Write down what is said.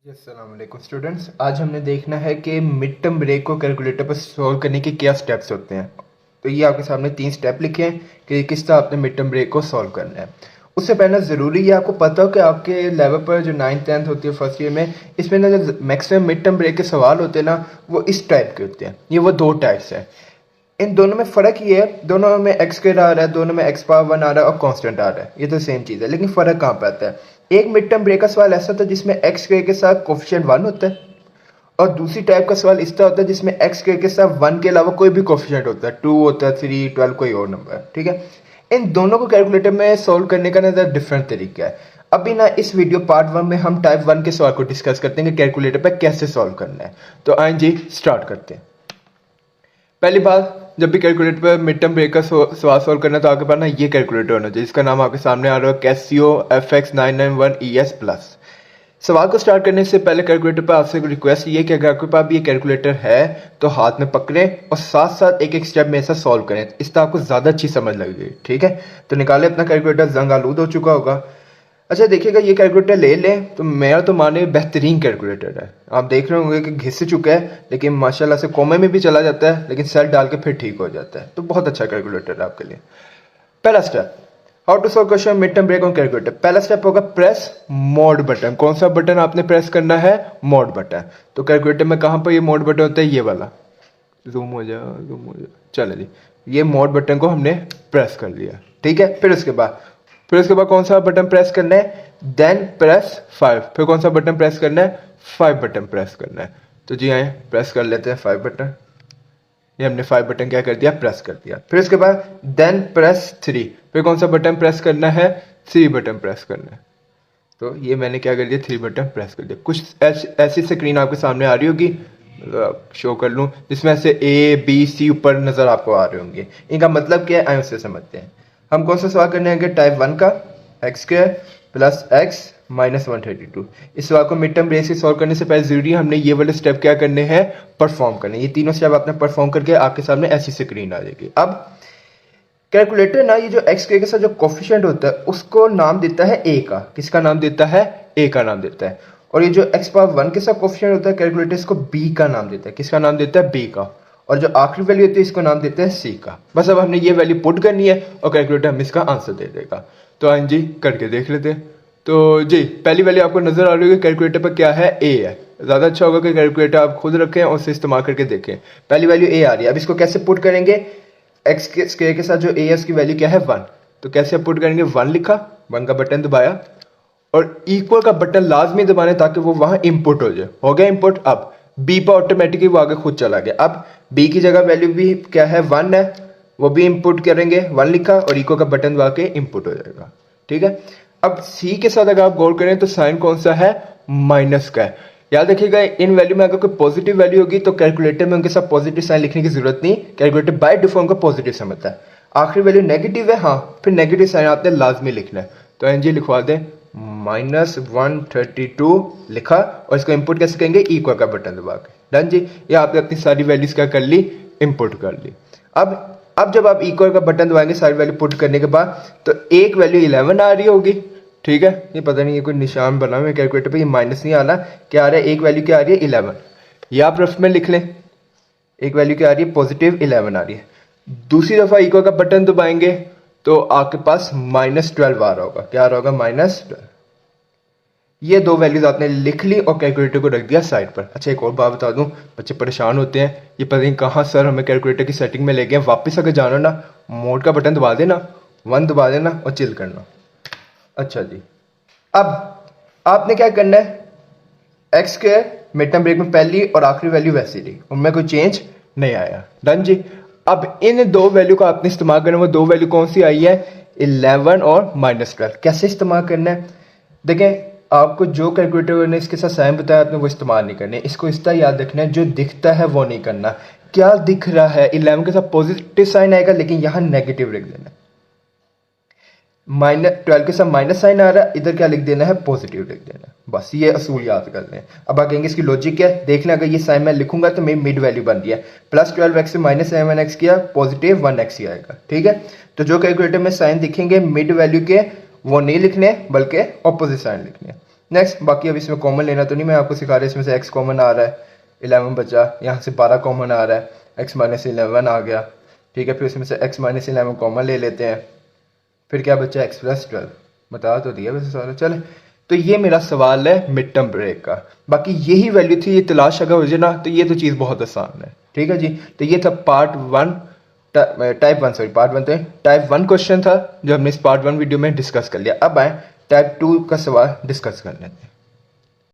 अस्सलाम वालेकुम स्टूडेंट्स। आज हमने देखना है कि मिड टर्म ब्रेक को कैलकुलेटर पर सॉल्व करने के क्या स्टेप्स होते हैं। तो ये आपके सामने 3 स्टेप लिखे हैं कि किस तरह आपने मिड टर्म ब्रेक को सॉल्व करना है। उससे पहले ज़रूरी है आपको पता हो कि आपके लेवल पर जो 9th 10th होती है फर्स्ट ईयर में, इसमें ना जो मैक्सिमम मिड टर्म ब्रेक के सवाल होते हैं ना, वो इस टाइप के होते हैं। ये वो 2 टाइप्स हैं। इन दोनों में फ़र्क ये है, दोनों में एक्स स्क्वायर आ रहा है, दोनों में एक्स पावर 1 आ रहा है और कांस्टेंट आ रहा है। ये तो सेम चीज़ है, लेकिन फ़र्क कहाँ पे आता है। एक मिड टर्म ब्रेक का सवाल ऐसा होता है जिसमें एक्स स्क्वायर के साथ कोफिशिएंट 1 होता है, और दूसरी टाइप का सवाल इस तरह होता है जिसमें एक्स स्क्वायर के साथ 1 के अलावा कोई भी कोफिशिएंट होता है, 2 होता है, 3, 12 कोई और नंबर है। ठीक है, इन दोनों को कैलकुलेटर में सोल्व करने का ना डिफरेंट तरीका है। अभी ना इस वीडियो पार्ट 1 में हम टाइप 1 के सवाल को डिस्कस करते हैं कि कैलकुलेटर पर कैसे सोल्व करना है। तो आइए जी स्टार्ट करते हैं। पहली बात, जब भी कैलकुलेटर पर मिड टर्म ब्रेक का सवाल सॉल्व करना है तो आपके पास ना ये कैलकुलेटर होना चाहिए, जिसका नाम आपके सामने आ रहा है कैसियो FX991ES प्लस। सवाल को स्टार्ट करने से पहले कैलकुलेटर पर आपसे रिक्वेस्ट ये है कि अगर आपके पास भी ये कैलकुलेटर है तो हाथ में पकड़ें और साथ साथ एक एक स्टेप में ऐसा सॉल्व करें, इस तरह आपको ज़्यादा अच्छी समझ लगेगी। ठीक है, तो निकाले अपना कैलकुलेटर, जंग आलूद हो चुका होगा। अच्छा देखिएगा, ये कैलकुलेटर ले लें तो मेरा तो माने बेहतरीन कैलकुलेटर है। आप देख रहे होंगे कि घिस चुका है, लेकिन माशाल्लाह से कोमे में भी चला जाता है, लेकिन सेल डाल के फिर ठीक हो जाता है। तो बहुत अच्छा कैलकुलेटर है आपके लिए। पहला step, how to solve question mid term break on calculator. पहला स्टेप होगा प्रेस मोड बटन। कौन सा बटन आपने प्रेस करना है? Mode button. तो कैलकुलेटर में कहाँ पर ये मोड बटन होता है? ये वाला। जूम हो जाए, जूम हो जाए, चलो जी, ये मोड बटन को हमने प्रेस कर लिया। ठीक है, फिर उसके बाद कौन सा बटन प्रेस करना है? Then press 5। फिर कौन सा बटन प्रेस करना है? 5 बटन प्रेस करना है। तो जी आए प्रेस कर लेते हैं 5 बटन। ये हमने 5 बटन क्या कर दिया? प्रेस कर दिया। फिर उसके बाद देन प्रेस 3। फिर कौन सा बटन प्रेस करना है? 3 बटन प्रेस करना है। तो ये मैंने क्या कर दिया? 3 बटन प्रेस कर दिया। कुछ ऐसी स्क्रीन आपके सामने आ रही होगी, शो कर लूँ, जिसमें से A B C ऊपर नजर आपको आ रहे होंगे। इनका मतलब क्या है आए उससे समझते हैं। हम कौन सा सवाल करने आएंगे? टाइप 1 का, x square plus x minus 132। इस सवाल को मिड टर्म ब्रेक से सॉल्व करने से पहले जरूरी है हमने ये वाले स्टेप क्या करने हैं? परफॉर्म करने। ये तीनों स्टेप आपने परफॉर्म करके आपके सामने ऐसी स्क्रीन आ जाएगी। अब कैलकुलेटर ना ये जो एक्स स्क्वायर के साथ जो कोफिशिएंट होता है उसको नाम देता है ए का। किसका नाम देता है? ए का नाम देता है। और ये जो एक्स पावर 1 के साथ कोफिशिएंट होता है कैलकुलेटर इसको बी का नाम देता है। किसका नाम देता है? बी का। और जो आखिरी वैल्यू होती है इसको नाम देते हैं सी का। बस अब हमने ये वैल्यू पुट करनी है और कैलकुलेटर हमें इसका आंसर दे देगा। तो आइए जी करके देख लेते हैं। तो जी पहली वैल्यू आपको नजर आ रही है कैलकुलेटर पर क्या है? ए है। ज़्यादा अच्छा होगा कि कैलकुलेटर आप खुद रखें और उसे इस्तेमाल करके देखें। पहली वैल्यू ए आ रही है। अब इसको कैसे पुट करेंगे? एक्स के स्क्वायर के साथ जो ए है उसकी वैल्यू क्या है? 1। तो कैसे पुट करेंगे? 1 लिखा, 1 का बटन दबाया और इक्वल का बटन लाजमी दबाने ताकि वो वहां इंपुट हो जाए। हो गया इंपुट। अब बी पर ऑटोमेटिकली वो आगे खुद चला गया। अब बी की जगह वैल्यू भी क्या है? 1 है, वो भी इंपुट करेंगे। 1 लिखा और इक्वल का बटन दबा के इंपुट हो जाएगा। ठीक है, अब सी के साथ अगर आप गौर करें तो साइन कौन सा है? माइनस का है। याद रखिएगा इन वैल्यू में अगर कोई पॉजिटिव वैल्यू होगी तो कैलकुलेटर में उनके साथ पॉजिटिव साइन लिखने की जरूरत नहीं, कैलकुलेटर बाय डिफॉल्ट को पॉजिटिव समझता है। आखिरी वैल्यू नेगेटिव है, हाँ, फिर नेगेटिव साइन आपने लाजमी लिखना है। तो एनजी लिखवा दें, -132 लिखा और इसको इंपुट कैसे करेंगे? इक्वल का बटन दबा के। डन जी, ये आपने अपनी सारी वैल्यूज क्या कर ली? इंपुट कर ली। अब जब आप इक्वल का बटन दबाएंगे सारी वैल्यू पुट करने के बाद तो एक वैल्यू 11 आ रही होगी। ठीक है, ये पता नहीं ये कोई निशान बना हुआ है कैलकुलेटर पे, ये माइनस नहीं आना, क्या आ रहा है? एक वैल्यू क्या आ रही है? 11। ये आप रफ में लिख लें, एक वैल्यू क्या आ रही है? पॉजिटिव 11 आ रही है। दूसरी दफा इक्वल का बटन दबाएंगे तो आपके पास -12 आ रहा होगा। क्या आ रहा होगा? -12। ये दो वैल्यूज आपने लिख ली और कैलकुलेटर को रख दिया साइड पर। अच्छा एक और बात बता दूं, बच्चे परेशान होते हैं, ये पता नहीं कहाँ सर हमें कैलकुलेटर की सेटिंग में ले गए। वापस अगर जाना ना, मोड का बटन दबा देना, 1 दबा देना और चिल करना। अच्छा जी, अब आपने क्या करना है? X square mid term break में पहली और आखिरी वैल्यू वैसी रही, उनमें कोई चेंज नहीं आया। डन जी, अब इन दो वैल्यू का आपने इस्तेमाल करना। वो दो वैल्यू कौन सी आई है? 11 और -12। कैसे इस्तेमाल करना है? देखें, आपको जो कैलकुलेटर ने इसके साथ साइन बताया आपने वो इस्तेमाल नहीं करने। इसको इस तरह याद रखना है, जो दिखता है वो नहीं करना। क्या दिख रहा है? 11 के साथ पॉजिटिव साइन आएगा, लेकिन यहां नेगेटिव लिख देना। -12 के साथ माइनस साइन आ रहा है, इधर क्या लिख देना है? पॉजिटिव लिख देना है। बस ये असूल याद कर लें। अब आप कहेंगे इसकी लॉजिक क्या है? देख लें, अगर ये साइन मैं लिखूंगा तो मेरी मिड वैल्यू बन रही है। +12x से -7x किया, पॉजिटिव 1x ही आएगा। ठीक है, तो जो कैलकुलेटर में साइन दिखेंगे मिड वैल्यू के वो नहीं लिखने बल्कि ऑपोजिट साइन लिखने। नेक्स्ट बाकी अब इसमें कॉमन लेना तो नहीं, मैं आपको सिखा रहा, इसमें से x कॉमन आ रहा है, 11 बचा, यहाँ से 12 कॉमन आ रहा है, x माइनस 11 आ गया, ठीक है। फिर इसमें से x माइनस 11 कॉमन ले लेते हैं, फिर क्या बचा x प्लस 12, बता तो दिया वैसे सारा। चले, तो ये मेरा सवाल है मिड टर्म ब्रेक का। बाकी यही वैल्यू थी, ये तलाश अगर हो जाए ना तो ये तो चीज़ बहुत आसान है, ठीक है जी। तो ये था part one, type one question था जो हमने इस पार्ट वन वीडियो में डिस्कस कर लिया। अब आए टाइप टू का सवाल डिस्कस कर लेते हैं।